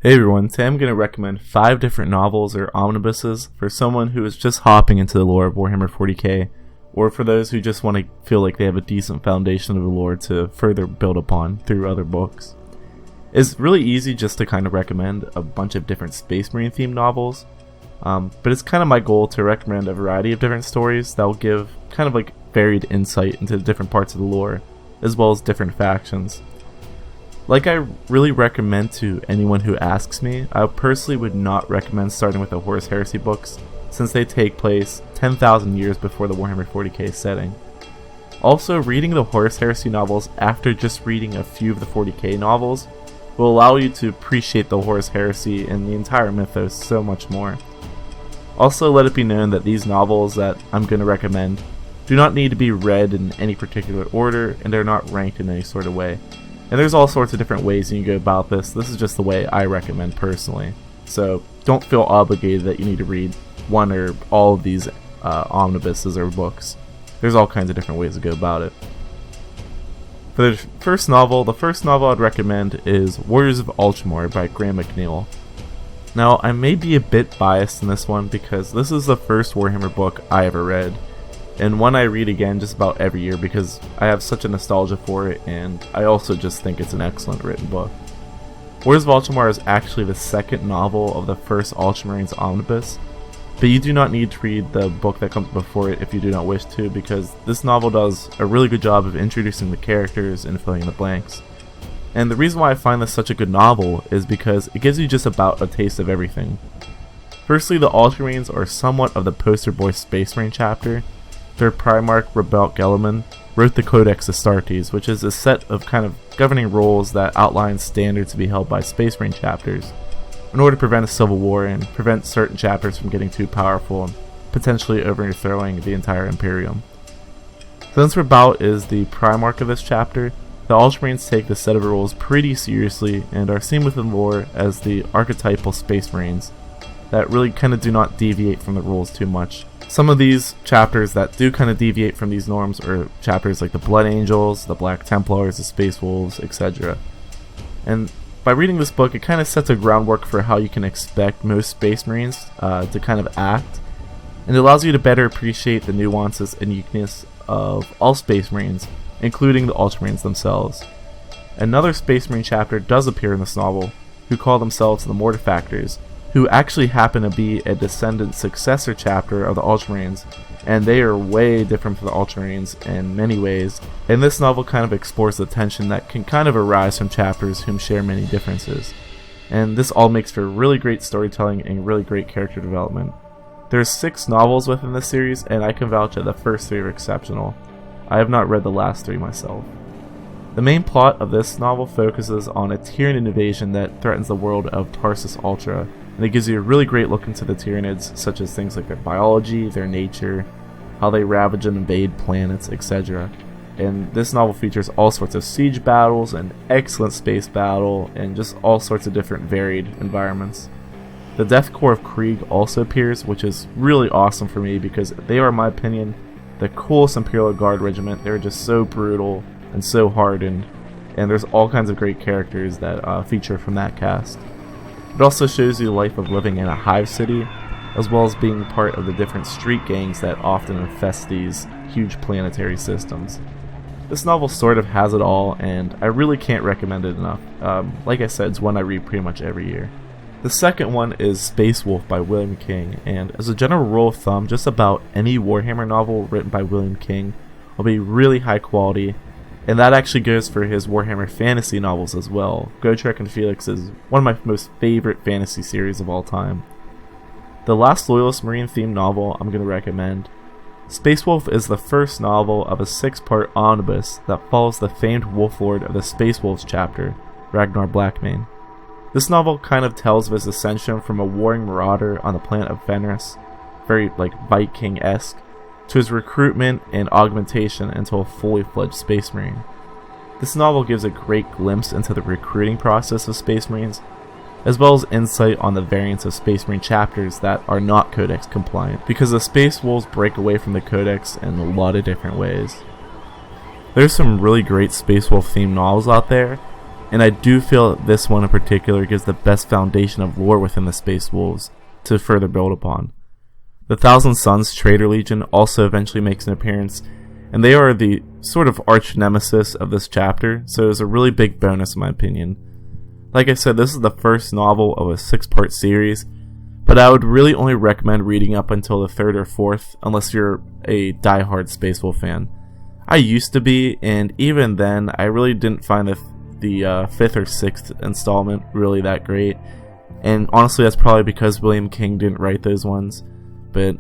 Hey everyone, today I'm going to recommend 5 different novels or omnibuses for someone who is just hopping into the lore of Warhammer 40K, or for those who just want to feel like they have a decent foundation of the lore to further build upon through other books. It's really easy just to kind of recommend a bunch of different Space Marine themed novels, but it's kind of my goal to recommend a variety of different stories that will give kind of like varied insight into the different parts of the lore, as well as different factions. Like I really recommend to anyone who asks me, I personally would not recommend starting with the Horus Heresy books, since they take place 10,000 years before the Warhammer 40K setting. Also, reading the Horus Heresy novels after just reading a few of the 40K novels will allow you to appreciate the Horus Heresy and the entire mythos so much more. Also, let it be known that these novels that I'm going to recommend do not need to be read in any particular order, and they're not ranked in any sort of way. And there's all sorts of different ways you can go about this. This is just the way I recommend personally. So don't feel obligated that you need to read one or all of these omnibuses or books. There's all kinds of different ways to go about it. For the first novel I'd recommend is Warriors of Ultramarines by Graham McNeill. Now, I may be a bit biased in this one because this is the first Warhammer book I ever read, and one I read again just about every year because I have such a nostalgia for it, and I also just think it's an excellent written book. Warriors of Ultramarines is actually the second novel of the first Ultramarines omnibus, but you do not need to read the book that comes before it if you do not wish to, because this novel does a really good job of introducing the characters and filling in the blanks. And the reason why I find this such a good novel is because it gives you just about a taste of everything. Firstly, the Ultramarines are somewhat of the poster boy Space Marine chapter. Their Primarch, Rebelt Gellerman, wrote the Codex Astartes, which is a set of kind of governing rules that outlines standards to be held by Space Marine chapters, in order to prevent a civil war and prevent certain chapters from getting too powerful and potentially overthrowing the entire Imperium. Since Rebelt is the Primarch of this chapter, the Ultramarines take this set of rules pretty seriously and are seen within lore as the archetypal Space Marines that really kind of do not deviate from the rules too much. Some of these chapters that do kind of deviate from these norms are chapters like the Blood Angels, the Black Templars, the Space Wolves, etc. And by reading this book, it kind of sets a groundwork for how you can expect most Space Marines to kind of act, and it allows you to better appreciate the nuances and uniqueness of all Space Marines, including the Ultramarines themselves. Another Space Marine chapter does appear in this novel, who call themselves the Mortifactors, who actually happen to be a descendant successor chapter of the Ultramarines, and they are way different from the Ultramarines in many ways, and this novel kind of explores the tension that can kind of arise from chapters whom share many differences. And this all makes for really great storytelling and really great character development. There's 6 novels within this series, and I can vouch that the first 3 are exceptional. I have not read the last 3 myself. The main plot of this novel focuses on a Tyranid invasion that threatens the world of Tarsus Ultra, and it gives you a really great look into the Tyranids, such as things like their biology, their nature, how they ravage and invade planets, etc. And this novel features all sorts of siege battles, an excellent space battle, and just all sorts of different varied environments. The Death Corps of Krieg also appears, which is really awesome for me because they are, in my opinion, the coolest Imperial Guard regiment. They're just so brutal and so hardened, and there's all kinds of great characters that feature from that cast. It also shows you the life of living in a hive city, as well as being part of the different street gangs that often infest these huge planetary systems. This novel sort of has it all, and I really can't recommend it enough. Like I said, it's one I read pretty much every year. The second one is Space Wolf by William King, and as a general rule of thumb, just about any Warhammer novel written by William King will be really high quality, and that actually goes for his Warhammer fantasy novels as well. Gotrek and Felix is one of my most favorite fantasy series of all time. The last Loyalist Marine themed novel I'm going to recommend. Space Wolf is the first novel of a 6-part omnibus that follows the famed Wolf Lord of the Space Wolves chapter, Ragnar Blackmane. This novel kind of tells of his ascension from a warring marauder on the planet of Fenris, very like Viking-esque, to his recruitment and augmentation into a fully fledged Space Marine. This novel gives a great glimpse into the recruiting process of Space Marines, as well as insight on the variants of Space Marine chapters that are not Codex compliant, because the Space Wolves break away from the Codex in a lot of different ways. There's some really great Space Wolf themed novels out there, and I do feel this one in particular gives the best foundation of lore within the Space Wolves to further build upon. The Thousand Sons Traitor Legion also eventually makes an appearance, and they are the sort of arch nemesis of this chapter, so it was a really big bonus in my opinion. Like I said, this is the first novel of a 6-part series, but I would really only recommend reading up until the 3rd or 4th unless you're a diehard Space Wolf fan. I used to be, and even then I really didn't find the 5th or 6th installment really that great, and honestly that's probably because William King didn't write those ones. But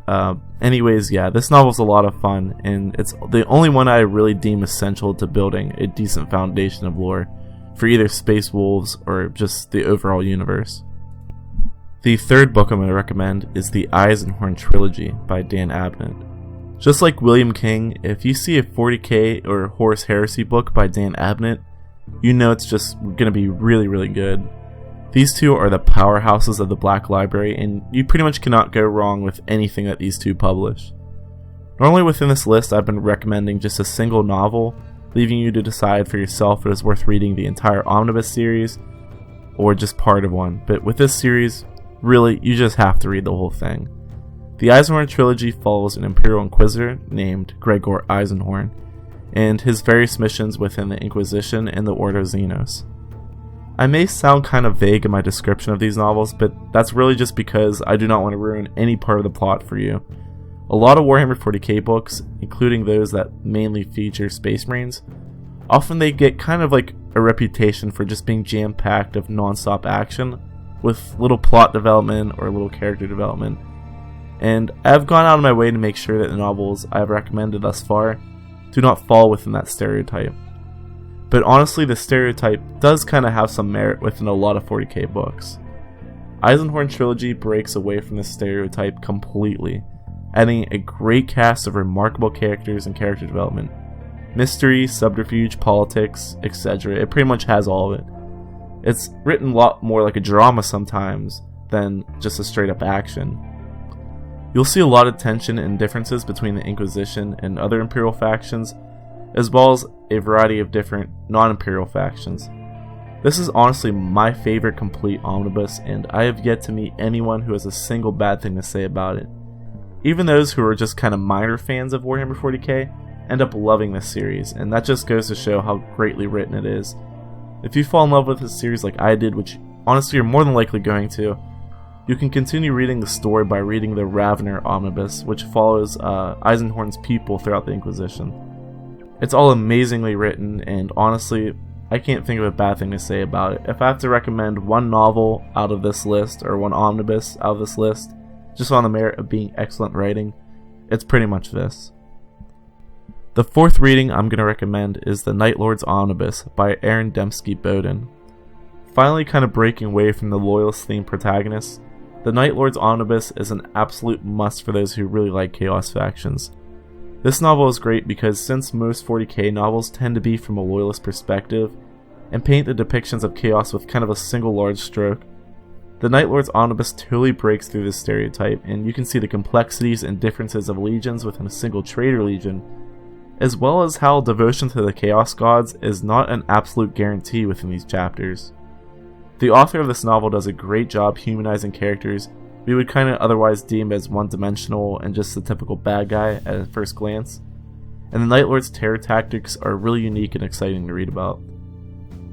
anyways, yeah, this novel's a lot of fun, and it's the only one I really deem essential to building a decent foundation of lore for either Space Wolves or just the overall universe. The 3rd book I'm going to recommend is the Eisenhorn Trilogy by Dan Abnett. Just like William King, if you see a 40K or Horus Heresy book by Dan Abnett, you know it's just going to be really, really good. These two are the powerhouses of the Black Library, and you pretty much cannot go wrong with anything that these two publish. Normally within this list I've been recommending just a single novel, leaving you to decide for yourself if it is worth reading the entire Omnibus series or just part of one, but with this series, really, you just have to read the whole thing. The Eisenhorn Trilogy follows an Imperial Inquisitor named Gregor Eisenhorn, and his various missions within the Inquisition and the Ordo Xenos. I may sound kind of vague in my description of these novels, but that's really just because I do not want to ruin any part of the plot for you. A lot of Warhammer 40K books, including those that mainly feature Space Marines, often they get kind of like a reputation for just being jam-packed of non-stop action, with little plot development or little character development. And I've gone out of my way to make sure that the novels I've recommended thus far do not fall within that stereotype. But honestly, the stereotype does kind of have some merit within a lot of 40K books. Eisenhorn Trilogy breaks away from this stereotype completely, adding a great cast of remarkable characters and character development. Mystery, subterfuge, politics, etc. It pretty much has all of it. It's written a lot more like a drama sometimes than just a straight up action. You'll see a lot of tension and differences between the Inquisition and other Imperial factions, as well as a variety of different non-Imperial factions. This is honestly my favorite complete omnibus, and I have yet to meet anyone who has a single bad thing to say about it. Even those who are just kind of minor fans of Warhammer 40K end up loving this series, and that just goes to show how greatly written it is. If you fall in love with this series like I did, which honestly you're more than likely going to, you can continue reading the story by reading the Ravner Omnibus, which follows Eisenhorn's people throughout the Inquisition. It's all amazingly written, and honestly, I can't think of a bad thing to say about it. If I have to recommend one novel out of this list, or one omnibus out of this list, just on the merit of being excellent writing, it's pretty much this. The 4th reading I'm going to recommend is The Night Lord's Omnibus by Aaron Dembski Bowden. Finally kind of breaking away from the Loyalist-themed protagonists, The Night Lord's Omnibus is an absolute must for those who really like Chaos factions. This novel is great because since most 40K novels tend to be from a Loyalist perspective, and paint the depictions of Chaos with kind of a single large stroke, The Night Lord's Omnibus totally breaks through this stereotype, and you can see the complexities and differences of legions within a single Traitor Legion, as well as how devotion to the Chaos Gods is not an absolute guarantee within these chapters. The author of this novel does a great job humanizing characters we would kind of otherwise deem as one-dimensional and just the typical bad guy at first glance, and the Night Lord's terror tactics are really unique and exciting to read about.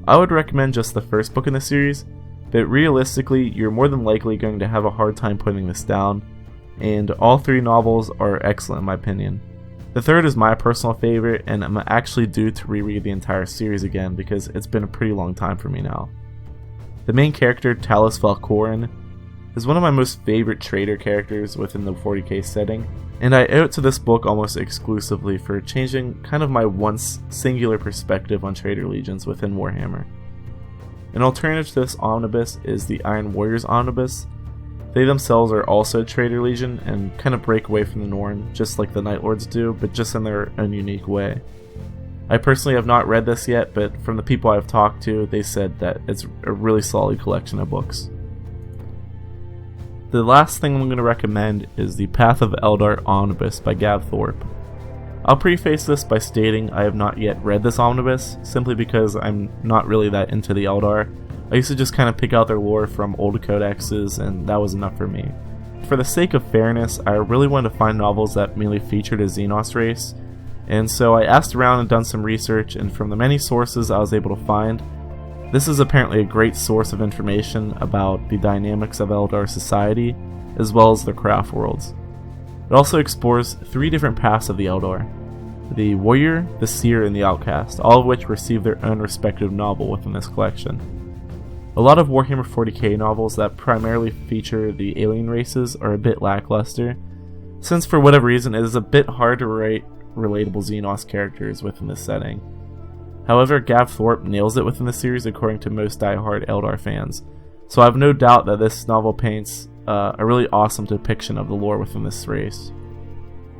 I would recommend just the first book in the series, but realistically you're more than likely going to have a hard time putting this down, and all 3 novels are excellent in my opinion. The 3rd is my personal favorite, and I'm actually due to reread the entire series again because it's been a pretty long time for me now. The main character, Talos Valkorin, is one of my most favorite traitor characters within the 40K setting, and I owe it to this book almost exclusively for changing kind of my once singular perspective on traitor legions within Warhammer. An alternative to this omnibus is the Iron Warriors Omnibus. They themselves are also a traitor legion and kind of break away from the norm, just like the Night Lords do, but just in their own unique way. I personally have not read this yet, but from the people I've talked to, they said that it's a really solid collection of books. The last thing I'm going to recommend is the Path of Eldar Omnibus by Gav Thorpe. I'll preface this by stating I have not yet read this omnibus, simply because I'm not really that into the Eldar. I used to just kind of pick out their lore from old codexes, and that was enough for me. For the sake of fairness, I really wanted to find novels that mainly featured a Xenos race, and so I asked around and done some research, and from the many sources I was able to find, this is apparently a great source of information about the dynamics of Eldar society, as well as the craft worlds. It also explores 3 different paths of the Eldar: the warrior, the seer, and the outcast, all of which receive their own respective novel within this collection. A lot of Warhammer 40K novels that primarily feature the alien races are a bit lackluster, since for whatever reason it is a bit hard to write relatable Xenos characters within this setting. However, Gav Thorpe nails it within the series according to most die-hard Eldar fans, so I have no doubt that this novel paints a really awesome depiction of the lore within this race.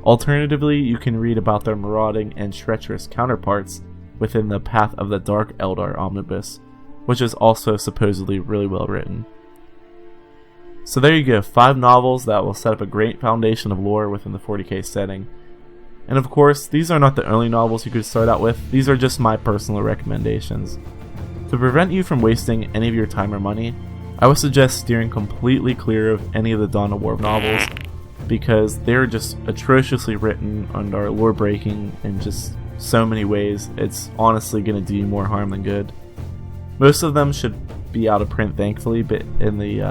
Alternatively, you can read about their marauding and treacherous counterparts within the Path of the Dark Eldar Omnibus, which is also supposedly really well written. So there you go, 5 novels that will set up a great foundation of lore within the 40K setting. And of course, these are not the only novels you could start out with, these are just my personal recommendations. To prevent you from wasting any of your time or money, I would suggest steering completely clear of any of the Dawn of War novels, because they're just atrociously written and are lore breaking in just so many ways, it's honestly going to do you more harm than good. Most of them should be out of print thankfully, but in the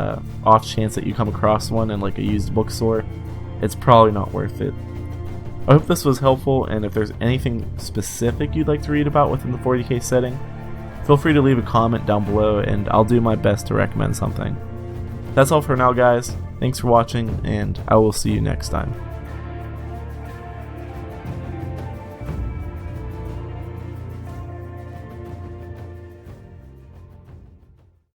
off chance that you come across one in like a used bookstore, it's probably not worth it. I hope this was helpful, and if there's anything specific you'd like to read about within the 40K setting, feel free to leave a comment down below and I'll do my best to recommend something. That's all for now guys, thanks for watching and I will see you next time.